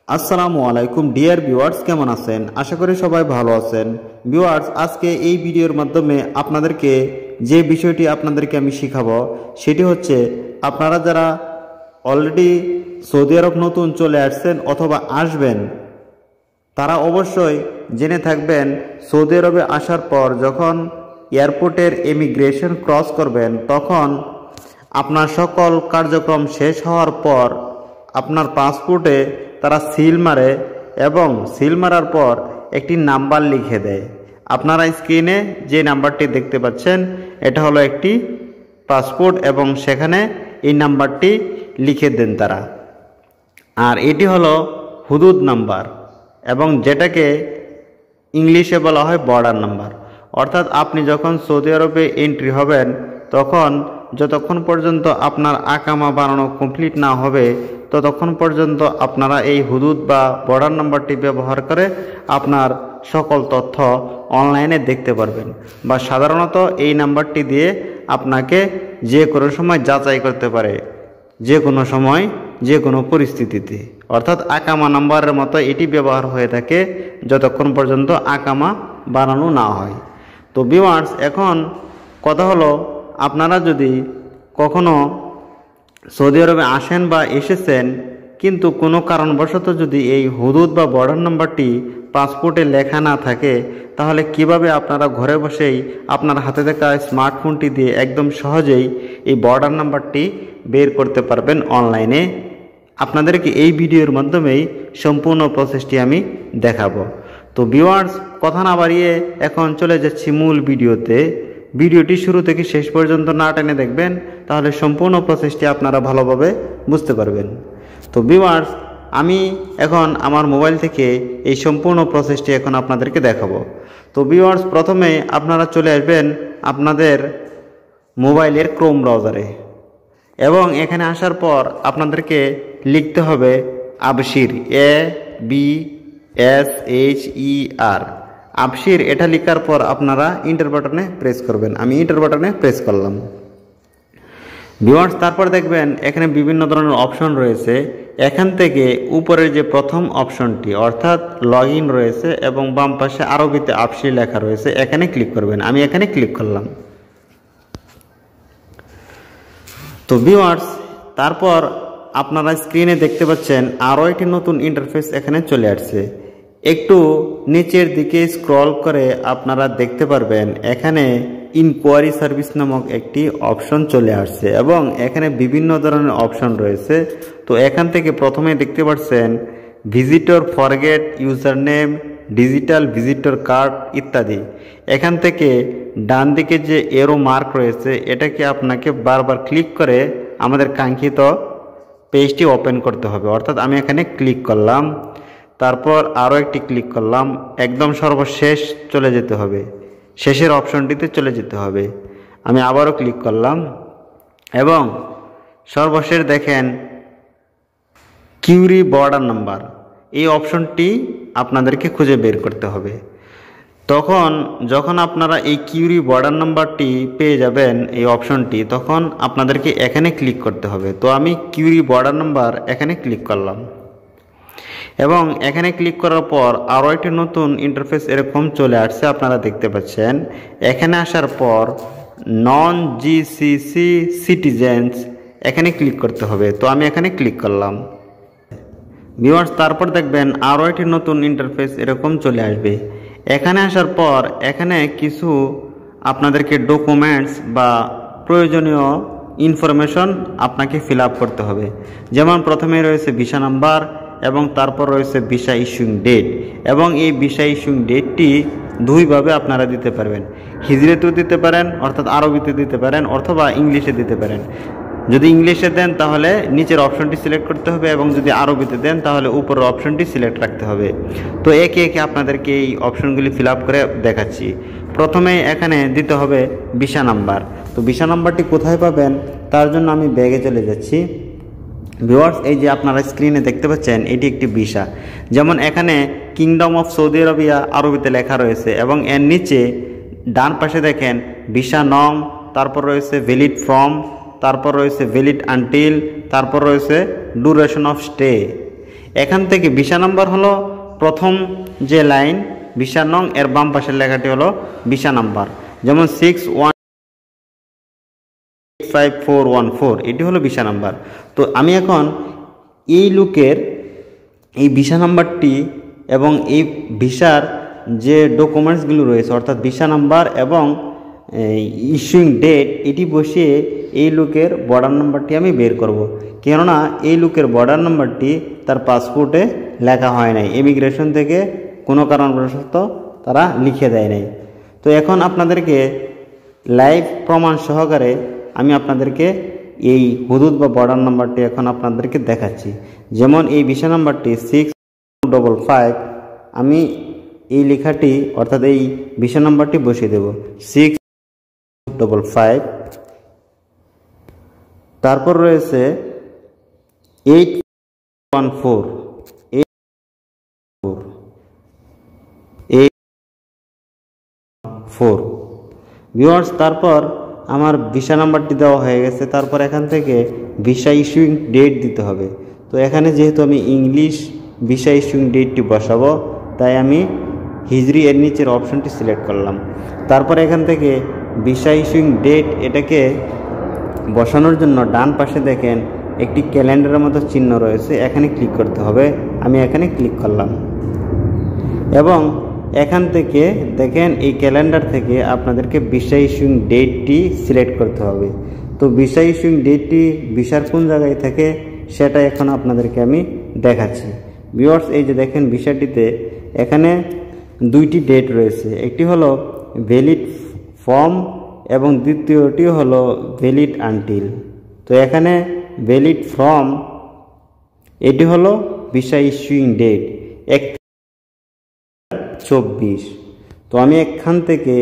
আসসালামু আলাইকুম dear viewers, কেমন আছেন? আশা করি সবাই ভালো আছেন। ভিউয়ার্স, আজকে এই ভিডিওর মাধ্যমে আপনাদেরকে যে বিষয়টি আপনাদেরকে আমি শিখাবো সেটি হচ্ছে, আপনারা যারা অলরেডি সৌদি আরব নতুন চলে আসছেন অথবা আসবেন, তারা অবশ্যই জেনে থাকবেন সৌদি আরবে আসার পর যখন এয়ারপোর্টের ইমিগ্রেশন ক্রস করবেন, তখন আপনার সকল কার্যক্রম শেষ হওয়ার পর আপনার পাসপোর্টে তারা সিল মারে এবং সিল মারার পর একটি নাম্বার লিখে দেয়। আপনারা স্ক্রিনে যে নাম্বারটি দেখতে পাচ্ছেন, এটা হলো একটি পাসপোর্ট এবং সেখানে এই নাম্বারটি লিখে দেন তারা। আর এটি হলো হুদুদ নাম্বার এবং যেটাকে ইংলিশে বলা হয় বর্ডার নাম্বার। অর্থাৎ আপনি যখন সৌদি আরবে এন্ট্রি হবেন, তখন যতক্ষণ পর্যন্ত আপনার আকামা বানানো কমপ্লিট না হবে, ততক্ষণ পর্যন্ত আপনারা এই হুদুদ বা বর্ডার নাম্বারটি ব্যবহার করে আপনার সকল তথ্য অনলাইনে দেখতে পারবেন, বা সাধারণত এই নাম্বারটি দিয়ে আপনাকে যে কোনো সময় যাচাই করতে পারে, যে কোনো সময় যে কোনো পরিস্থিতিতে। অর্থাৎ আকামা নাম্বারের মতো এটি ব্যবহার হয়ে থাকে যতক্ষণ পর্যন্ত আকামা বানানো না হয়। তো ভিউয়ার্স, এখন কথা হলো, আপনারা যদি কখনো সৌদি আরবে আসেন বা এসেছেন, কিন্তু কোনো কারণবশত যদি এই হুদুদ বা বর্ডার নাম্বারটি পাসপোর্টে লেখা না থাকে, তাহলে কিভাবে আপনারা ঘরে বসেই আপনার হাতে থাকা স্মার্টফোনটি দিয়ে একদম সহজেই এই বর্ডার নাম্বারটি বের করতে পারবেন অনলাইনে? আপনাদেরকে এই ভিডিওর মাধ্যমেই সম্পূর্ণ প্রসেসটি আমি দেখাবো। তো ভিউয়ার্স, কথা না বাড়িয়ে এখন চলে যাচ্ছি মূল ভিডিওতে। ভিডিওটি শুরু থেকে শেষ পর্যন্ত না টেনে দেখবেন, তাহলে সম্পূর্ণ প্রসেসটি আপনারা ভালোভাবে বুঝতে পারবেন। তো ভিউয়ার্স, আমি এখন আমার মোবাইল থেকে এই সম্পূর্ণ প্রসেসটি এখন আপনাদেরকে দেখাবো। তো ভিউয়ার্স, প্রথমে আপনারা চলে আসবেন আপনাদের মোবাইলের ক্রোম ব্রাউজারে এবং এখানে আসার পর আপনাদেরকে লিখতে হবে আবশির, ABSHER, আবশির। এটা লেখার পর আপনারা ইন্টার বাটনে প্রেস করবেন। আমি ইন্টার বাটনে প্রেস করলাম। ভিউয়ার্স, তারপর দেখবেন এখানে বিভিন্ন ধরনের অপশন রয়েছে। এখান থেকে উপরের যে প্রথম অপশনটি অর্থাৎ লগ ইন রয়েছে এবং বাম পাশে আরবিতে আবশির লেখা রয়েছে, এখানে ক্লিক করবেন। আমি এখানে ক্লিক করলাম। তো ভিউয়ার্স, তারপর আপনারা স্ক্রিনে দেখতে পাচ্ছেন আরও একটি নতুন ইন্টারফেস এখানে চলে আসছে। একটু নিচের দিকে স্ক্রল করে আপনারা দেখতে পারবেন এখানে ইনকোয়ারি সার্ভিস নামক একটি অপশন চলে আসছে এবং এখানে বিভিন্ন ধরনের অপশন রয়েছে। তো এখান থেকে প্রথমে দেখতে পাচ্ছেন visitor forget user name, digital visitor card ইত্যাদি। এখান থেকে ডান দিকে যে এরো মার্ক রয়েছে, এটাকে আপনাকে বারবার ক্লিক করে আমাদের কাঙ্ক্ষিত পেজটি ওপেন করতে হবে। অর্থাৎ আমি এখানে ক্লিক করলাম, তারপর আরও একটি ক্লিক করলাম, একদম সর্বশেষ চলে যেতে হবে, শেষের অপশনটিতে চলে যেতে হবে। আমি আবারও ক্লিক করলাম এবং সর্বশেষ দেখেন কিউরি বর্ডার নাম্বার, এই অপশনটি আপনাদেরকে খুঁজে বের করতে হবে। যখন আপনারা এই কিউরি বর্ডার নাম্বারটি পেয়ে যাবেন, এই অপশনটি, তখন আপনাদেরকে এখানে ক্লিক করতে হবে। তো আমি কিউরি বর্ডার নাম্বার এখানে ক্লিক করলাম এবং এখানে ক্লিক করার পর আরও একটি নতুন ইন্টারফেস এরকম চলে আসছে, আপনারা দেখতে পাচ্ছেন। এখানে আসার পর নন জিসিসি সিটিজেন্স, এখানে ক্লিক করতে হবে। তো আমি এখানে ক্লিক করলাম। ভিউয়ার্স, তারপর দেখবেন আরও একটি নতুন ইন্টারফেস এরকম চলে আসবে। এখানে আসার পর এখানে কিছু আপনাদেরকে ডকুমেন্টস বা প্রয়োজনীয় ইনফরমেশন আপনাকে ফিল আপ করতে হবে। যেমন প্রথমে রয়েছে ভিসা নাম্বার এবং তারপর রয়েছে ভিসা ইস্যুইং ডেট, এবং এই ভিসা ইস্যুইং ডেটটি দুইভাবে আপনারা দিতে পারবেন। হিজরিতেও দিতে পারেন, অর্থাৎ আরবিতে দিতে পারেন, অথবা ইংলিশে দিতে পারেন। যদি ইংলিশে দেন তাহলে নিচের অপশনটি সিলেক্ট করতে হবে এবং যদি আরবিতে দেন তাহলে উপরের অপশনটি সিলেক্ট রাখতে হবে। তো একে একে আপনাদেরকে এই অপশনগুলি ফিল আপ করে দেখাচ্ছি। প্রথমে এখানে দিতে হবে ভিসা নাম্বার। তো ভিসা নাম্বারটি কোথায় পাবেন, তার জন্য আমি ব্যাগে চলে যাচ্ছি। ভিউয়ার্স, এই যে আপনারা স্ক্রিনে দেখতে পাচ্ছেন, এটি একটি ভিসা। যেমন এখানে কিংডম অফ সৌদি আরবিয়া আরবিতে লেখা রয়েছে এবং এর নিচে ডান পাশে দেখেন ভিসা নং, তারপর রয়েছে ভ্যালিড ফ্রম, তারপর রয়েছে ভ্যালিড আনটিল, তারপর রয়েছে ডুরেশন অফ স্টে। এখান থেকে ভিসা নাম্বার হলো প্রথম যে লাইন ভিসা নং এর বাম পাশের লেখাটি হলো ভিসা নাম্বার, যেমন 618414 এটি হলো ভিসা নাম্বার। তো আমি এখন এই লোকের এই ভিসা নাম্বারটি এবং এই ভিসার যে ডকুমেন্টসগুলো রয়েছে অর্থাৎ ভিসা নাম্বার এবং ইস্যুইং ডেট এটি বসিয়ে এই লোকের বর্ডার নাম্বারটি আমি বের করব। কেননা এই লোকের বর্ডার নাম্বারটি তার পাসপোর্টে লেখা হয় নাই, ইমিগ্রেশন থেকে কোনো কারণবশত তারা লিখে দেয় নাই। তো এখন আপনাদেরকে লাইভ প্রমাণ সহকারে আমি আপনাদেরকে এই হুদুদ বা বর্ডার নাম্বারটি এখন আপনাদেরকে দেখাচ্ছি। যেমন এই ভিসা নাম্বারটি 655, আমি এই লেখাটি অর্থাৎ এই ভিসা নাম্বারটি বসিয়ে দেব 655। তারপর রয়েছে 814 ভিউয়ার্স। তারপর আমার ভিসা নাম্বারটি দেওয়া হয়ে গেছে। তারপর এখান থেকে ভিসা ইস্যুইং ডেট দিতে হবে। তো এখানে যেহেতু আমি ইংলিশ ভিসা ইস্যুইং ডেটটি বসাবো, তাই আমি হিজরি এর নিচের অপশনটি সিলেক্ট করলাম। তারপর এখান থেকে ভিসা ইস্যুইং ডেট এটাকে বসানোর জন্য ডান পাশে দেখেন একটি ক্যালেন্ডারের মতো চিহ্ন রয়েছে, এখানে ক্লিক করতে হবে। আমি এখানে ক্লিক করলাম এবং এখান থেকে দেখেন এই ক্যালেন্ডার থেকে আপনাদেরকে ভিসা ইস্যুইং ডেটটি সিলেক্ট করতে হবে। তো ভিসা ইস্যুইং ডেটটি ভিসার কোন জায়গায় থাকে সেটা এখন আপনাদেরকে আমি দেখাচ্ছি। ভিউয়ার্স, এই যে দেখেন ভিসাটিতে এখানে দুইটি ডেট রয়েছে, একটি হলো ভ্যালিড ফর্ম এবং দ্বিতীয়টি হলো ভ্যালিড আনটিল। তো এখানে ভ্যালিড ফর্ম এটি হলো ভিসা ইস্যুইং ডেট 2024। তো আমি এখান থেকে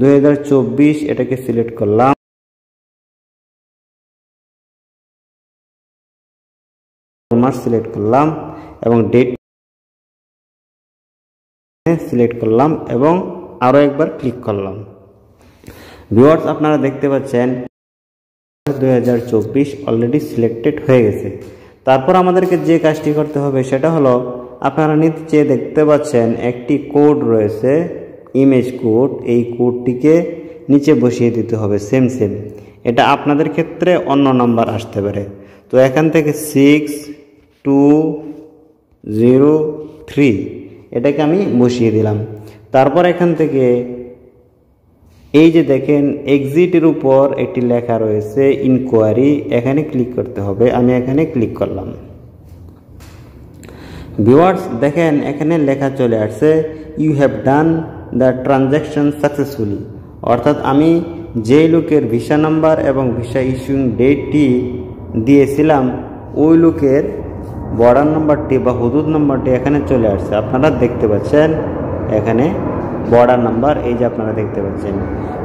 2024 এটাকে সিলেক্ট করলাম, মাস সিলেক্ট করলাম এবং ডেট সিলেক্ট করলাম এবং আরও একবার ক্লিক করলাম। ভিউয়ার্স, আপনারা দেখতে পাচ্ছেন 2024 অলরেডি সিলেক্টেড হয়ে গেছে। তারপর আমাদেরকে যে কাজটি করতে হবে সেটা হলো, আপনারা নিচে দেখতে পাচ্ছেন একটি কোড রয়েছে, ইমেজ কোড। এই কোডটিকে নিচে বসিয়ে দিতে হবে সেম। এটা আপনাদের ক্ষেত্রে অন্য নাম্বার আসতে পারে। তো এখান থেকে 6203 এটাকে আমি বসিয়ে দিলাম। তারপর এখান থেকে এই যে দেখেন এক্সিটের উপর একটি লেখা রয়েছে ইনকোয়ারি, এখানে ক্লিক করতে হবে। আমি এখানে ক্লিক করলাম। ভিউয়ার্স, দেখেন এখানে লেখা চলে আসছে you have done the transaction successfully, অর্থাৎ আমি যে লোকের ভিসা নাম্বার এবং ভিসা ইস্যুইং ডেটটি দিয়েছিলাম ওই লোকের বর্ডার নাম্বারটি বা হুদুদ নাম্বারটি এখানে চলে আসছে। আপনারা দেখতে পাচ্ছেন এখানে বর্ডার নাম্বার, এই যে আপনারা দেখতে পাচ্ছেন।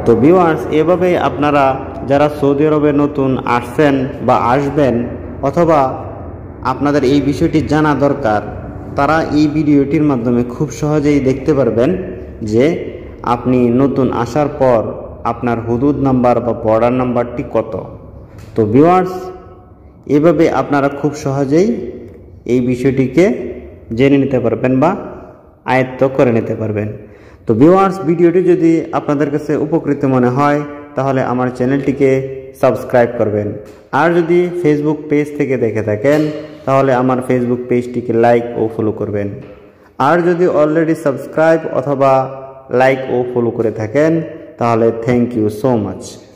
তো ভিউয়ার্স, এভাবে আপনারা যারা সৌদি আরবে নতুন আসছেন বা আসবেন অথবা আপনাদের এই বিষয়টি জানা দরকার, তারা এই ভিডিওটির মাধ্যমে খুব সহজেই দেখতে পারবেন যে আপনি নতুন আসার পর আপনার হুদুদ নাম্বার বা বর্ডার নাম্বারটি কত। তো ভিউয়ার্স, এভাবে আপনারা খুব সহজেই এই বিষয়টিকে জেনে নিতে পারবেন বা আয়ত্ত করে নিতে পারবেন। তো ভিউয়ার্স, ভিডিওটি যদি আপনাদের কাছে উপকৃত মনে হয় তাহলে আমার চ্যানেলটিকে সাবস্ক্রাইব করবেন। আর যদি ফেসবুক পেজ থেকে দেখে থাকেন তাহলে আমার ফেসবুক পেজটিকে লাইক ও ফলো করবেন। আর যদি অলরেডি সাবস্ক্রাইব অথবা লাইক ও ফলো করে থাকেন তাহলে থ্যাংক ইউ সো মাচ।